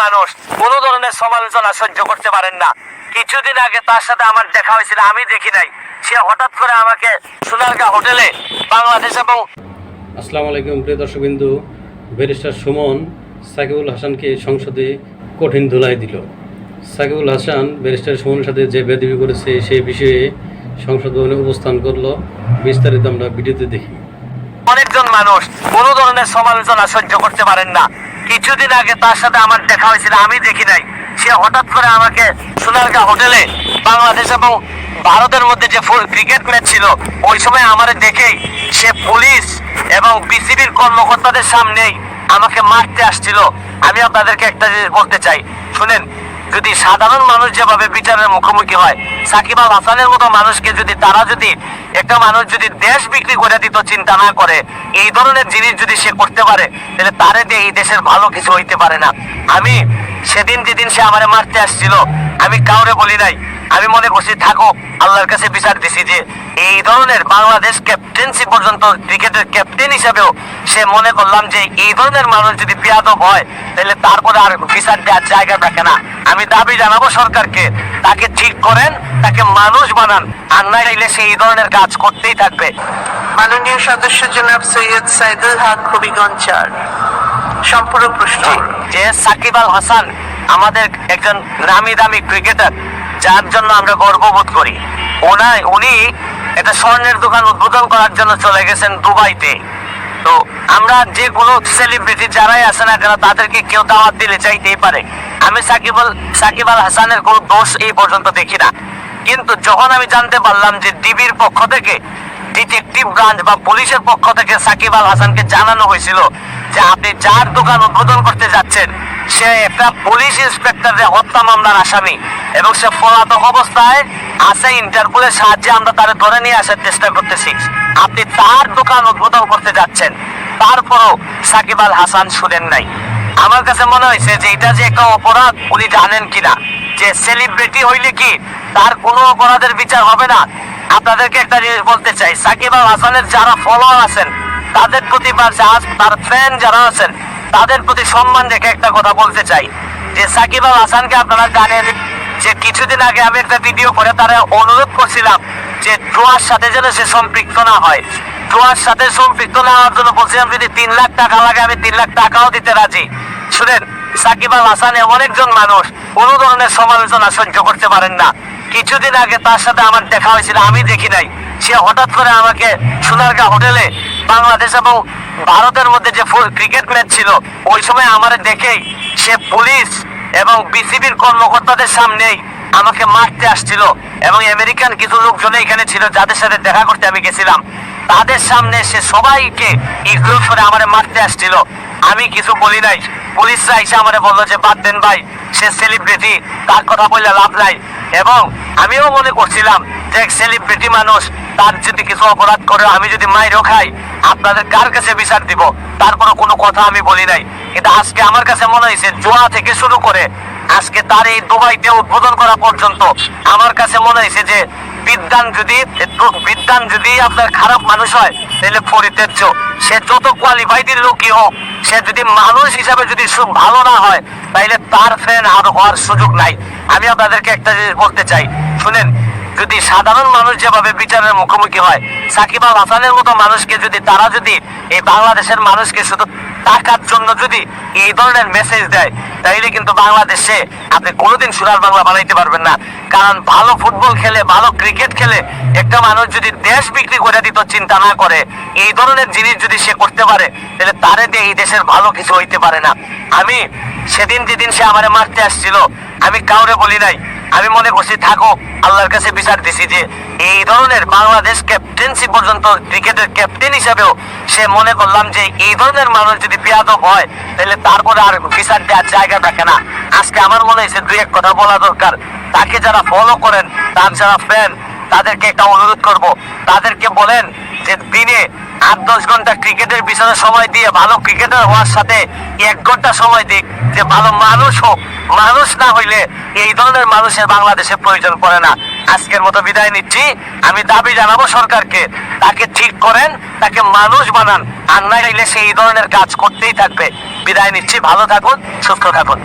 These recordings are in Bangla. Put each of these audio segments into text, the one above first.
মানুষ কোনো ধরনের সমালোচনা সহ্য করতে পারেন না। কিছুদিন আগে তার সাথে আমার দেখা হয়েছিল, আমি দেখি নাই। সে হঠাৎ করে আমাকে সোনারগাঁ হোটেলে বাংলাদেশ এবং আসসালামু আলাইকুম প্রিয় দর্শকবিন্দু। ব্যারিস্টার সুমন সাকিবুল হাসানকে সংসদে কঠিন ধুলাই দিল। সাকিবুল হাসান ব্যারিস্টার সুমনের সাথে যে বেয়াদবি করেছে সেই বিষয়ে সংসদ ভবনে অবস্থান করলো। বিস্তারিত আমরা ভিডিওতে দেখি। অনেকজন মানুষ কোনো ধরনের সমালোচনা সহ্য করতে পারেন না। কিছুদিন আগে তার সাথে আমার দেখা হয়েছিল, আমি দেখি নাই। সে হঠাৎ করে আমাকে সোনারগাঁ হোটেলে বাংলাদেশ এবং ভারতের মধ্যে যে ক্রিকেট ম্যাচ ছিল, ওই সময় আমার দেখেই সে পুলিশ এবং বিসিবির কর্মকর্তাদের সামনেই আমাকে মারতে আসছিল। আমি আপনাদেরকে একটা জিনিস বলতে চাই, শুনেন। যদি সাধারণ মানুষ যেভাবে বিচারের মুখোমুখি হয়, সাকিব আল হাসানের মতো মানুষকে যদি একটা মানুষ যদি দেশ বিক্রি করে দিত চিন্তা না করে, এই ধরনের জিনিস যদি সে করতে পারে, তাহলে তারে দিয়ে এই দেশের ভালো কিছু হইতে পারে না। আমি সেদিন যেদিন সে আমারে মারতে আসছিল, আমি কাউরে বলি নাই। আমি মনে করছি থাকো, আল্লাহর কাছে বিচার দিছি যে এই ধরনের বাংলাদেশ ক্যাপ্টেন্সি পর্যন্ত ক্রিকেটের ক্যাপ্টেন হিসেবেও সে মনে করলাম যে এই ধরনের মানুষ যদি বেয়াদব হয়, তাহলে তারপরে আর বিচার দেওয়ার জায়গা থাকে না। আমি দাবি জানাবো সরকারকে, তাকে ঠিক করেন, তাকে মানুষ বানান, আর না চাইলে সে এই ধরনের কাজ করতেই থাকবে। মাননীয় সদস্য জনাব সৈয়দ সাইদুল হক হবিগঞ্জ 4 সম্পূর্ণ প্রশ্ন। যে সাকিব আল হাসান আমাদের একজন নামি দামি ক্রিকেটার, যার জন্য আমরা গর্ববোধ করি। উনি একটা স্বর্ণের দোকান উদ্বোধন করার জন্য চলে গেছেন দুবাইতে। তো আমরা যে কোনো সেলিব্রিটি যারাই আছে না কেন, তাদেরকে কেউ দাওয়াত দিলে চাইতেই পারে। আমি সাকিব আল হাসানের কোনো দোষ এই পর্যন্ত দেখি না। কিন্তু যখন আমি জানতে পারলাম যে ডিবির পক্ষ থেকে, ডিটেকটিভ ব্রাঞ্চ বা পুলিশের পক্ষ থেকে সাকিব আল হাসানকে জানানো হয়েছিল যে আপনি যার দোকান উদ্বোধন করতে যাচ্ছেন সে একটা পুলিশ ইন্সপেক্টরের হত্যা মামলার আসামি এবং সে পলাতক অবস্থায় আছে, ইন্টারপোলের সাহায্যে আমরা তারে ধরে নিয়ে আসার চেষ্টা করতেছি। আপনি তার দোকান উদ্বোধন করতে যাচ্ছেন, তারপরও সাকিব আল হাসান শুনেন নাই। আমার কাছে মনে হয়েছে যে এটা যে একটা অপরাধ, উনি জানেন কিনা যে সেলিব্রিটি হইলে কি তার কোনো অপরাধের বিচার হবে না। আপনাদেরকে একটা জিনিস বলতে চাই, সাকিব আল হাসানের যারা ফলোয়ার আছেন তাদের প্রতি বা তার ফ্যান যারা আছেন তাদের প্রতি সম্মান রেখে একটা কথা বলতে চাই যে সাকিব আল হাসানকে আপনারা জানেন যে কিছুদিন আগে আমি একটা ভিডিও করে তারা অনুরোধ করছিলাম যে জুয়ার সাথে যেন সে সম্পৃক্ত না হয়। জুয়ার সাথে সম্পৃক্ত না হওয়ার জন্য বলছিলাম যদি 3 লাখ টাকা লাগে আমি 3 লাখ টাকাও দিতে রাজি। শুনেন, সাকিব আল হাসান এমন একজন মানুষ কোনো ধরনের সমালোচনা সহ্য করতে পারেন না। কিছুদিন আগে তার সাথে আমার দেখা হয়েছিল, আমি দেখি নাই। সে হঠাৎ করে আমাকে সোনারগাঁ হোটেলে বাংলাদেশ এবং ভারতের মধ্যে যে ক্রিকেট ম্যাচ ছিল, ওই সময় আমার দেখেই সে পুলিশ এবং বিসিবির কর্মকর্তাদের সামনেই আমাকে মারতে আসছিল এবং আমেরিকান কিছু লোকজন এখানে ছিল যাদের সাথে দেখা করতে আমি গেছিলাম। তাদের সামনে সে সবাইকে ইগনোর করে আমারে মারতে আসছিল। আমি কিছু বলি নাই। পুলিশরা এসে আমারে বললো যে বাদ দেন ভাই, সে সেলিব্রিটি, তার কথা বললে লাভ নাই। এবং আমিও মনে করছিলাম যে এক সেলিব্রিটি মানুষ, তার যদি কিছু অপরাধ করে আমি যদি মাইরও খাই, আপনাদের কার কাছে বিচার দিব, তারপরে কোনো কথা আমি বলি নাই। কিন্তু আজকে আমার কাছে মনে হয়েছে জুয়া থেকে শুরু করে আজকে তার এই দুবাইতে উদ্বোধন করা পর্যন্ত আমার কাছে মনে হয়েছে যে বিদ্যান যদি আপনার খারাপ মানুষ হয় তাহলে পরিত্যাজ্য। সে যত কোয়ালিফাইড লোকই হোক, সে যদি মানুষ হিসাবে যদি ভালো না হয়, তাইলে তার ফ্যান আর হওয়ার সুযোগ নাই। আমি আপনাদেরকে একটা জিনিস বলতে চাই, শুনেন। যদি সাধারণ মানুষ যেভাবে বিচারের মুখোমুখি হয়, সাকিব আল হাসানের মতো মানুষকে যদি এই বাংলাদেশের মানুষকে শুধু টাকার জন্য যদি এই ধরনের মেসেজ দেয়, তাইলে কিন্তু বাংলাদেশে আপনি কোনোদিন সোনার বাংলা বানাইতে পারবেন না। কারণ ভালো ফুটবল খেলে, ভালো ক্রিকেট খেলে একটা মানুষ যদি দেশ বিক্রি করে দিত চিন্তা না করে, এই ধরনের জিনিস যদি সে করতে পারে, তাহলে তারে দিয়ে এই দেশের ভালো কিছু হইতে পারে না। আমি সেদিন যেদিন সে আমারে মারতে আসছিল, আমি কাউরে বলি নাই। আমি মনে করছি থাকো, আল্লাহর কাছে বিচার দিছি যে এই ধরনের বাংলাদেশ ক্যাপ্টেন্সি পর্যন্ত ক্রিকেটের ক্যাপ্টেন হিসেবেও সে মনে করলাম যে এই ধরনের মানুষ যদি বেয়াদব হয়, তাহলে তারপরে আর বিচার দেওয়ার জায়গা থাকে না। আজকে আমার মনে হয়েছে 2-1 কথা বলা দরকার। তাকে যারা ফলো করেন, তার যারা ফ্যান, তাদেরকে একটা অনুরোধ করব, তাদেরকে বলেন যে দিনে 8-10 ঘন্টা ক্রিকেটের পিছনে সময় দিয়ে ভালো ক্রিকেটার হওয়ার সাথে 1 ঘন্টা সময় দিক, যে ভালো মানুষ হোক। মানুষ না হইলে এই ধরনের মানুষের বাংলাদেশে প্রয়োজন পড়ে না। আজকের মতো বিদায় নিচ্ছি। আমি দাবি জানাবো সরকারকে, তাকে ঠিক করেন, তাকে মানুষ বানান, আর না চাইলে সে এই ধরনের কাজ করতেই থাকবে। বিদায় নিচ্ছি। ভালো থাকুন, সুস্থ থাকুন।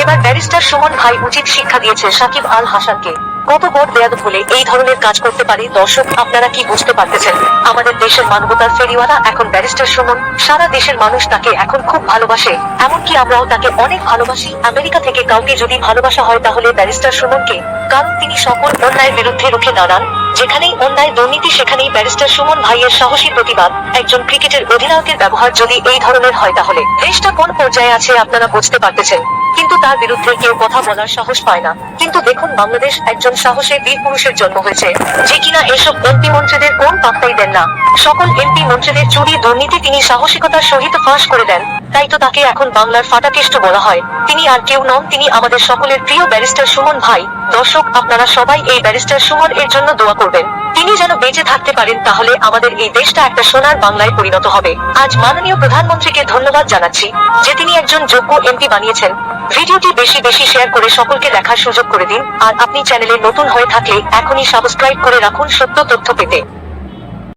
এবার ব্যারিস্টার সুমন ভাই উচিত শিক্ষা দিয়েছে সাকিব আল হাসানকে। কত বড় বেয়াদব হলে এই ধরনের কাজ করতে পারে। দর্শক, আপনারা কি বুঝতে পারতেছেন? আমাদের দেশের মানবতার ফেরিওয়ালা এখন ব্যারিস্টার সুমন। সারা দেশের মানুষ তাকে এখন খুব ভালোবাসে, এমনকি আমরাও তাকে অনেক ভালোবাসি। আমেরিকা থেকে কাউকে যদি ভালোবাসা হয় তাহলে ব্যারিস্টার সুমনকে, কারণ তিনি সকল অন্যায়ের বিরুদ্ধে রুখে দাঁড়ান। যেখানেই অন্যায় দুর্নীতি সেখানেই ব্যারিস্টার সুমন ভাইয়ের সাহসী প্রতিবাদ। একজন ক্রিকেটের অধিনায়কের ব্যবহার যদি এই ধরনের হয় তাহলে দেশটা কোন পর্যায়ে আছে আপনারা বুঝতে পারতেছেন। কিন্তু তার বিরুদ্ধে কেউ কথা বলার সাহস পায় না। কিন্তু দেখুন, বাংলাদেশ একজন সাহসী বীর পুরুষের জন্ম হয়েছে, যে কিনা এসব এমপি মন্ত্রীদের কোন পাত্তাই দেন না। সকল এমপি মন্ত্রীদের চুরি দুর্নীতি তিনি সাহসিকতার সহিত ফাঁস করে দেন। তাই তো তাকে এখন বাংলার ফাটাকেষ্ট বলা হয়। তিনি আর কেউ নন, তিনি আমাদের সকলের প্রিয় ব্যারিস্টার সুমন ভাই। দর্শক, আপনারা সবাই এই ব্যারিস্টার সুমন এর জন্য দোয়া করবেন। তিনি যেন বেঁচে থাকতে পারেন, তাহলে আমাদের এই দেশটা একটা সোনার বাংলায় পরিণত হবে। আজ মাননীয় প্রধানমন্ত্রীকে ধন্যবাদ জানাচ্ছি যে তিনি একজন যোগ্য এমপি বানিয়েছেন। ভিডিওটি বেশি বেশি শেয়ার করে সকলকে দেখার সুযোগ করে দিন। আর আপনি চ্যানেলে নতুন হয়ে থাকলে এখনই সাবস্ক্রাইব করে রাখুন সত্য তথ্য পেতে।